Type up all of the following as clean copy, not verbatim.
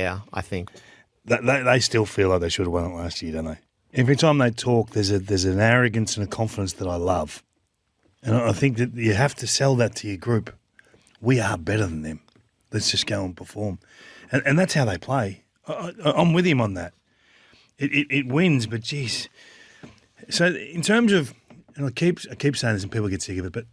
Yeah, I think. They still feel like they should have won it last year, don't they? Every time they talk, there's an arrogance and a confidence that I love. And I think that you have to sell that to your group. We are better than them. Let's just go and perform. And that's how they play. I'm with him on that. It wins, but geez. So in terms of, and I keep saying this and people get sick of it, but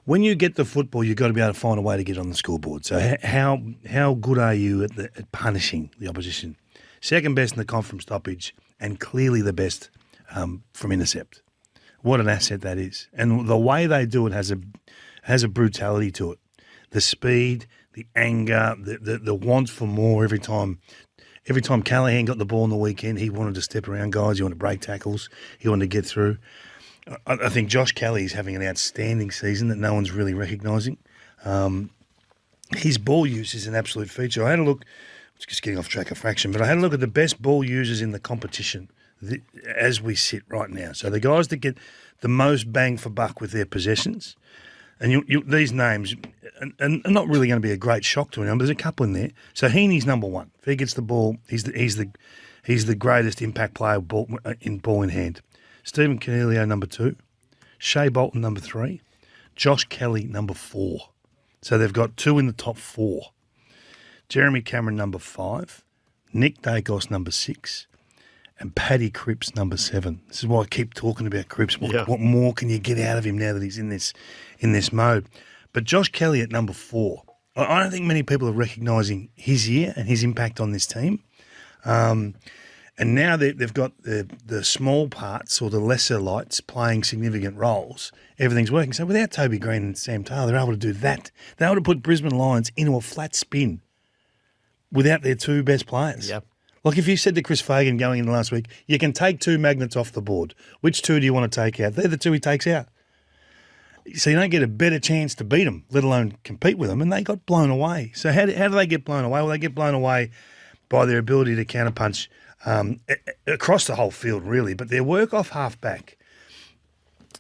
when you get the football, you've got to be able to find a way to get on the scoreboard. So how good are you at punishing the opposition? Second best in the comp from stoppage and clearly the best from intercept. What an asset that is. And the way they do it has a brutality to it. The speed, the anger, the want for more every time. Every time Callahan got the ball on the weekend, he wanted to step around guys. He wanted to break tackles. He wanted to get through. I think Josh Kelly is having an outstanding season that no one's really recognising. His ball use is an absolute feature. I had a look, just getting off track a fraction, but I had a look at the best ball users in the competition as we sit right now. So the guys that get the most bang for buck with their possessions, and these names are not really going to be a great shock to anyone, but there's a couple in there. So Heaney's number one. If he gets the ball, he's the greatest impact player ball in hand. Stephen Coniglio, number 2. Shea Bolton, number 3. Josh Kelly, number 4. So they've got 2 in the top 4. Jeremy Cameron, number 5. Nick Dacos, number 6. And Paddy Cripps, number 7. This is why I keep talking about Cripps. What more can you get out of him now that he's in this mode? But Josh Kelly at number 4. I don't think many people are recognising his year and his impact on this team. And now they've got the small parts or the lesser lights playing significant roles. Everything's working. So without Toby Green and Sam Taylor, they're able to do that. They're able to put Brisbane Lions into a flat spin without their 2 best players. Yep. Like if you said to Chris Fagan going in last week, you can take 2 magnets off the board. Which 2 do you want to take out? They're the 2 he takes out. So you don't get a better chance to beat them, let alone compete with them. And they got blown away. So how do they get blown away? Well, they get blown away by their ability to counterpunch across the whole field, really. But their work off half-back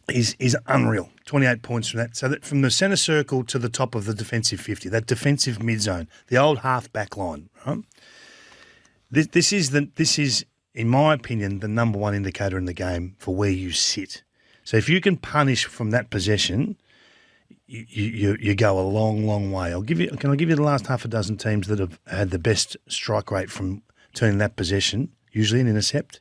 is unreal. 28 points from that. So that from the centre circle to the top of the defensive 50, that defensive mid-zone, the old half-back line, right? This is, in my opinion, the number one indicator in the game for where you sit. So if you can punish from that possession, you go a long, long way. Can I give you the last half a dozen teams that have had the best strike rate from turning that possession, usually an intercept,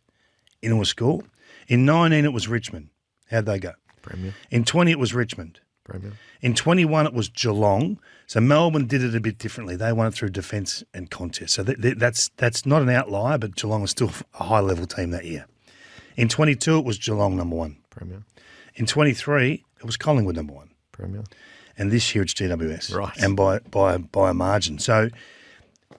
into a score? In 19, it was Richmond. How'd they go? Premier. In 20, it was Richmond. Premier. In 21, it was Geelong. So Melbourne did it a bit differently. They won it through defence and contest. So that's not an outlier, but Geelong was still a high-level team that year. In 22, it was Geelong number 1. Premier. In 23, it was Collingwood number 1. Premier. And this year it's GWS. Right. And by a margin. So